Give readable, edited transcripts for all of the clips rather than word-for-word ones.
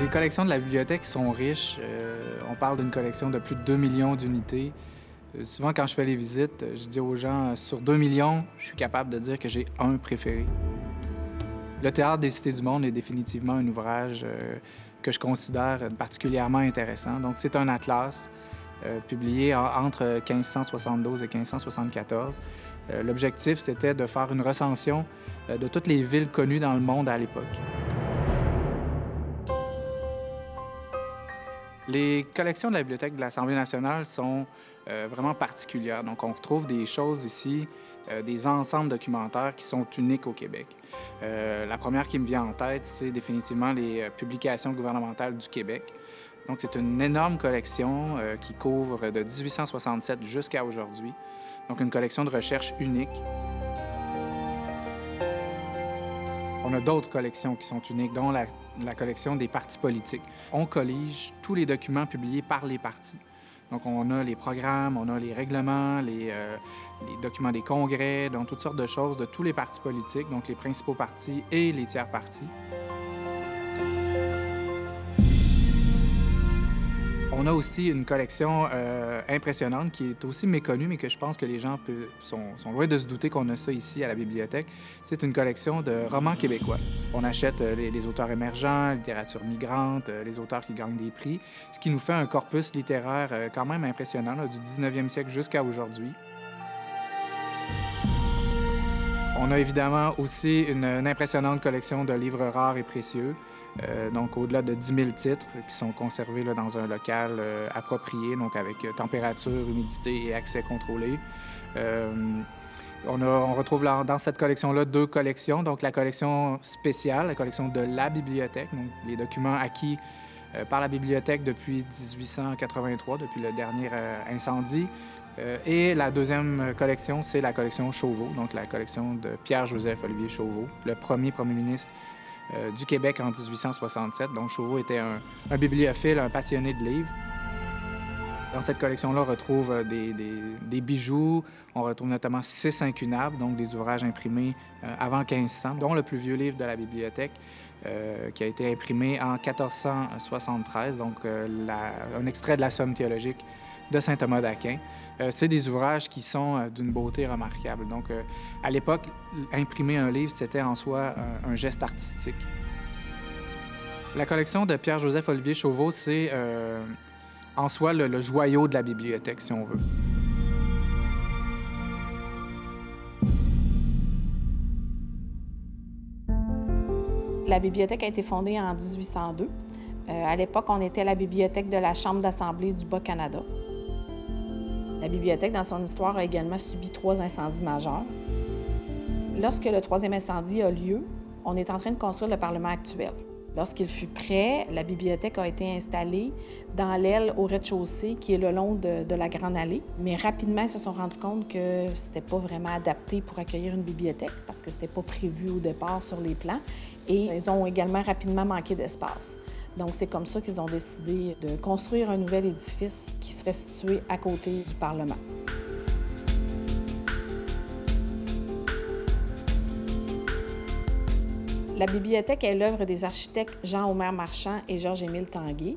Les collections de la bibliothèque sont riches. On parle d'une collection de plus de 2 millions d'unités. Souvent, quand je fais les visites, je dis aux gens, sur 2 millions, je suis capable de dire que j'ai un préféré. Le Théâtre des Cités du Monde est définitivement un ouvrage que je considère particulièrement intéressant. Donc, c'est un atlas publié entre 1572 et 1574. L'objectif, c'était de faire une recension de toutes les villes connues dans le monde à l'époque. Les collections de la Bibliothèque de l'Assemblée nationale sont vraiment particulières. Donc, on retrouve des choses ici, des ensembles documentaires qui sont uniques au Québec. La première qui me vient en tête, c'est définitivement les publications gouvernementales du Québec. Donc, c'est une énorme collection qui couvre de 1867 jusqu'à aujourd'hui. Donc, une collection de recherche unique. On a d'autres collections qui sont uniques, dont la collection des partis politiques. On collige tous les documents publiés par les partis. Donc, on a les programmes, on a les règlements, les documents des congrès, donc toutes sortes de choses de tous les partis politiques, donc les principaux partis et les tiers partis. On a aussi une collection impressionnante qui est aussi méconnue, mais que je pense que les gens sont loin de se douter qu'on a ça ici à la bibliothèque. C'est une collection de romans québécois. On achète les auteurs émergents, la littérature migrante, les auteurs qui gagnent des prix, ce qui nous fait un corpus littéraire quand même impressionnant, là, du 19e siècle jusqu'à aujourd'hui. On a évidemment aussi une impressionnante collection de livres rares et précieux. Donc, au-delà de 10 000 titres qui sont conservés là, dans un local approprié, donc avec température, humidité et accès contrôlé. On retrouve dans cette collection-là deux collections. Donc, la collection spéciale, la collection de la bibliothèque, donc les documents acquis par la bibliothèque depuis 1883, depuis le dernier incendie. Et la deuxième collection, c'est la collection Chauveau, donc la collection de Pierre-Joseph Olivier Chauveau, le premier ministre du Québec en 1867. Donc, Chauveau était un bibliophile, un passionné de livres. Dans cette collection-là, on retrouve des bijoux. On retrouve notamment 6 incunables, donc des ouvrages imprimés avant 1500, dont le plus vieux livre de la bibliothèque, qui a été imprimé en 1473, donc un extrait de la Somme théologique de saint Thomas d'Aquin. C'est des ouvrages qui sont d'une beauté remarquable. Donc, à l'époque, imprimer un livre, c'était en soi un geste artistique. La collection de Pierre-Joseph Olivier Chauveau, c'est en soi le joyau de la bibliothèque, si on veut. La bibliothèque a été fondée en 1802. À l'époque, on était la bibliothèque de la Chambre d'Assemblée du Bas-Canada. La bibliothèque, dans son histoire, a également subi 3 incendies majeurs. Lorsque le 3e incendie a lieu, on est en train de construire le Parlement actuel. Lorsqu'il fut prêt, la bibliothèque a été installée dans l'aile au rez-de-chaussée qui est le long de la Grande Allée. Mais rapidement, ils se sont rendus compte que c'était pas vraiment adapté pour accueillir une bibliothèque parce que c'était pas prévu au départ sur les plans. Et ils ont également rapidement manqué d'espace. Donc, c'est comme ça qu'ils ont décidé de construire un nouvel édifice qui serait situé à côté du Parlement. La bibliothèque est l'œuvre des architectes Jean-Omer Marchand et Georges-Émile Tanguay.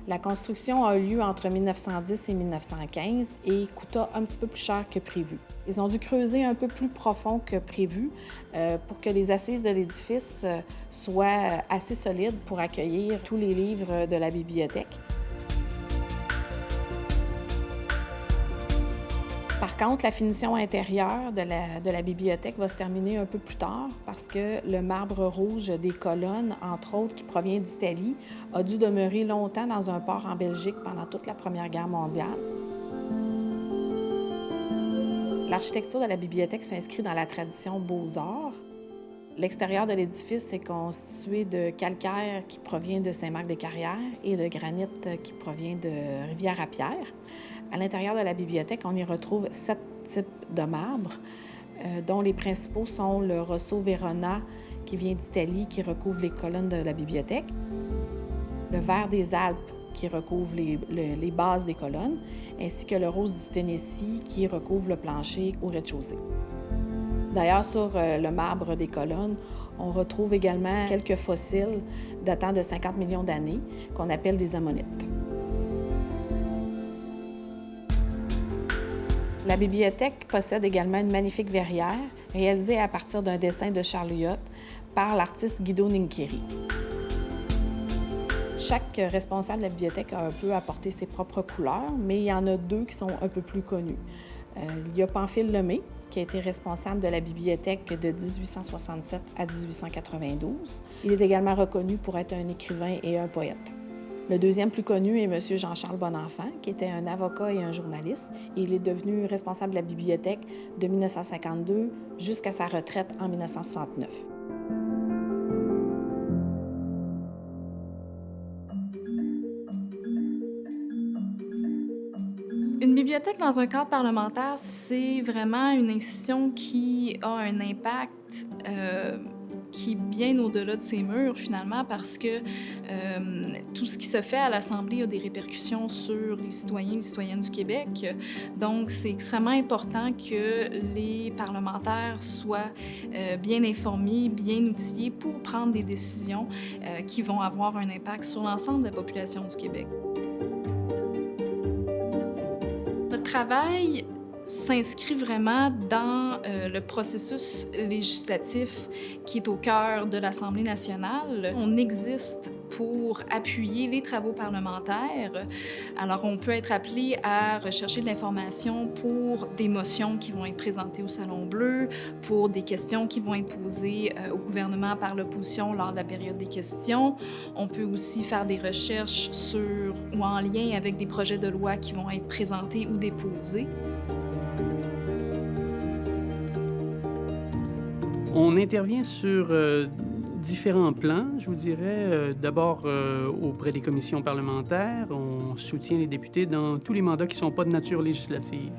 La construction a eu lieu entre 1910 et 1915 et coûta un petit peu plus cher que prévu. Ils ont dû creuser un peu plus profond que prévu pour que les assises de l'édifice soient assez solides pour accueillir tous les livres de la bibliothèque. Par contre, la finition intérieure de la bibliothèque va se terminer un peu plus tard parce que le marbre rouge des colonnes, entre autres, qui provient d'Italie, a dû demeurer longtemps dans un port en Belgique pendant toute la Première Guerre mondiale. L'architecture de la bibliothèque s'inscrit dans la tradition Beaux-Arts. L'extérieur de l'édifice est constitué de calcaire qui provient de Saint-Marc-des-Carrières et de granit qui provient de Rivière-à-Pierre. À l'intérieur de la bibliothèque, on y retrouve 7 types de marbre, dont les principaux sont le Rosso Verona, qui vient d'Italie, qui recouvre les colonnes de la bibliothèque, le vert des Alpes, qui recouvre les bases des colonnes, ainsi que le rose du Tennessee, qui recouvre le plancher au rez-de-chaussée. D'ailleurs, sur le marbre des colonnes, on retrouve également quelques fossiles datant de 50 millions d'années qu'on appelle des ammonites. La bibliothèque possède également une magnifique verrière réalisée à partir d'un dessin de Charles Lyot par l'artiste Guido Ninchiri. Chaque responsable de la bibliothèque a un peu apporté ses propres couleurs, mais il y en a deux qui sont un peu plus connus. Il y a Pamphile Lemay, qui a été responsable de la bibliothèque de 1867 à 1892. Il est également reconnu pour être un écrivain et un poète. Le deuxième plus connu est M. Jean-Charles Bonenfant, qui était un avocat et un journaliste. Et il est devenu responsable de la bibliothèque de 1952 jusqu'à sa retraite en 1969. Une bibliothèque dans un cadre parlementaire, c'est vraiment une institution qui a un impact qui est bien au-delà de ses murs, finalement, parce que tout ce qui se fait à l'Assemblée a des répercussions sur les citoyens et les citoyennes du Québec. Donc, c'est extrêmement important que les parlementaires soient bien informés, bien outillés pour prendre des décisions qui vont avoir un impact sur l'ensemble de la population du Québec. Notre travail s'inscrit vraiment dans le processus législatif qui est au cœur de l'Assemblée nationale. On existe pour appuyer les travaux parlementaires. Alors, on peut être appelé à rechercher de l'information pour des motions qui vont être présentées au Salon Bleu, pour des questions qui vont être posées au gouvernement par l'opposition lors de la période des questions. On peut aussi faire des recherches sur ou en lien avec des projets de loi qui vont être présentés ou déposés. On intervient sur différents plans, je vous dirais. D'abord, auprès des commissions parlementaires, on soutient les députés dans tous les mandats qui ne sont pas de nature législative.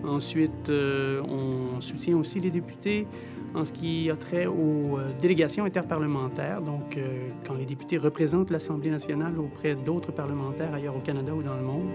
Ensuite, on soutient aussi les députés en ce qui a trait aux délégations interparlementaires, donc quand les députés représentent l'Assemblée nationale auprès d'autres parlementaires ailleurs au Canada ou dans le monde.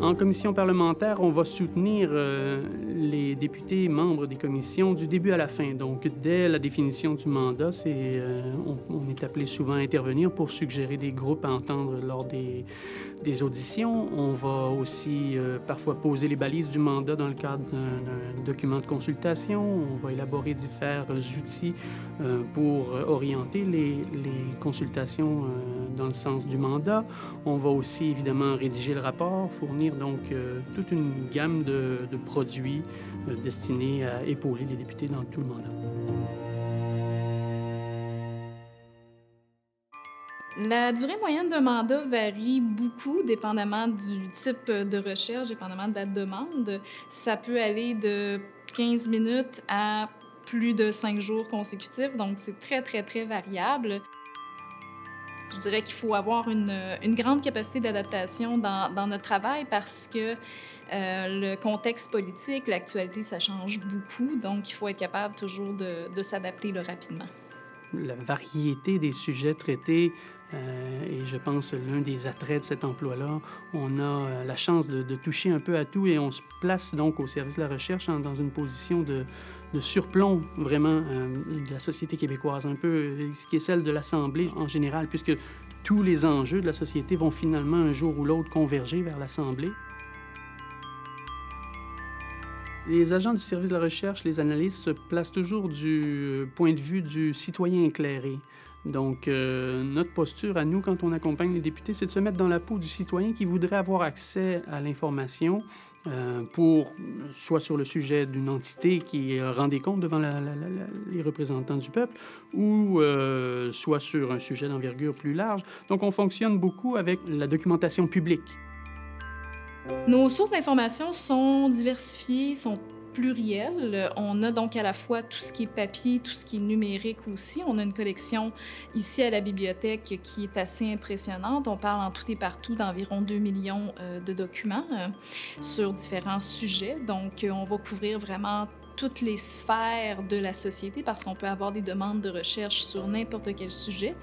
En commission parlementaire, on va soutenir les députés membres des commissions du début à la fin. Donc, dès la définition du mandat, on est appelé souvent à intervenir pour suggérer des groupes à entendre lors des auditions. On va aussi parfois poser les balises du mandat dans le cadre d'un document de consultation. On va élaborer différents outils pour orienter les consultations dans le sens du mandat. On va aussi évidemment rédiger le rapport, fournir donc toute une gamme de produits destinés à épauler les députés dans tout le mandat. La durée moyenne d'un mandat varie beaucoup, dépendamment du type de recherche, dépendamment de la demande. Ça peut aller de 15 minutes à plus de 5 jours consécutifs, donc c'est très, très, très variable. Je dirais qu'il faut avoir une grande capacité d'adaptation dans notre travail parce que le contexte politique, l'actualité, ça change beaucoup, donc il faut être capable toujours de s'adapter rapidement. La variété des sujets traités est, je pense, l'un des attraits de cet emploi-là. On a la chance de toucher un peu à tout et on se place donc au service de la recherche dans une position de surplomb vraiment de la société québécoise, un peu ce qui est celle de l'Assemblée en général, puisque tous les enjeux de la société vont finalement un jour ou l'autre converger vers l'Assemblée. Les agents du service de la recherche, les analystes, se placent toujours du point de vue du citoyen éclairé. Donc, notre posture à nous, quand on accompagne les députés, c'est de se mettre dans la peau du citoyen qui voudrait avoir accès à l'information pour, soit sur le sujet d'une entité qui rend des comptes devant les représentants du peuple, ou soit sur un sujet d'envergure plus large. Donc, on fonctionne beaucoup avec la documentation publique. Nos sources d'information sont diversifiées, sont plurielles. On a donc à la fois tout ce qui est papier, tout ce qui est numérique aussi. On a une collection ici à la bibliothèque qui est assez impressionnante. On parle en tout et partout d'environ 2 millions de documents sur différents sujets. Donc, on va couvrir vraiment toutes les sphères de la société parce qu'on peut avoir des demandes de recherche sur n'importe quel sujet.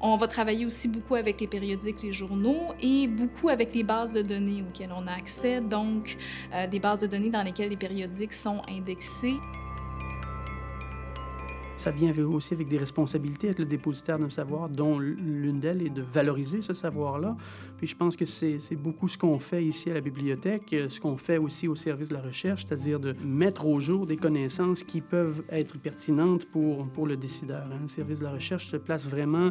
On va travailler aussi beaucoup avec les périodiques, les journaux et beaucoup avec les bases de données auxquelles on a accès, donc des bases de données dans lesquelles les périodiques sont indexés. Ça vient aussi avec des responsabilités, être le dépositaire d'un savoir, dont l'une d'elles est de valoriser ce savoir-là. Puis je pense que c'est beaucoup ce qu'on fait ici à la bibliothèque, ce qu'on fait aussi au service de la recherche, c'est-à-dire de mettre au jour des connaissances qui peuvent être pertinentes pour le décideur. Le service de la recherche se place vraiment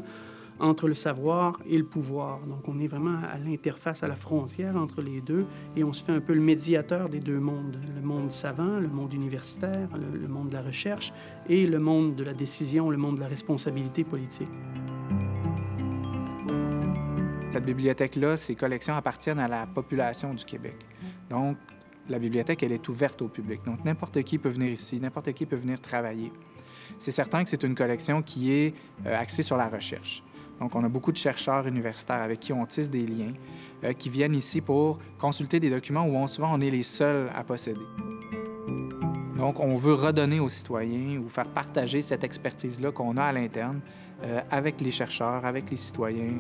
entre le savoir et le pouvoir. Donc, on est vraiment à l'interface, à la frontière entre les deux, et on se fait un peu le médiateur des deux mondes. Le monde savant, le monde universitaire, le monde de la recherche, et le monde de la décision, le monde de la responsabilité politique. Cette bibliothèque-là, ces collections appartiennent à la population du Québec. Donc, la bibliothèque, elle est ouverte au public. Donc, n'importe qui peut venir ici, n'importe qui peut venir travailler. C'est certain que c'est une collection qui est axée sur la recherche. Donc, on a beaucoup de chercheurs universitaires avec qui on tisse des liens, qui viennent ici pour consulter des documents où souvent on est les seuls à posséder. Donc, on veut redonner aux citoyens ou faire partager cette expertise-là qu'on a à l'interne avec les chercheurs, avec les citoyens.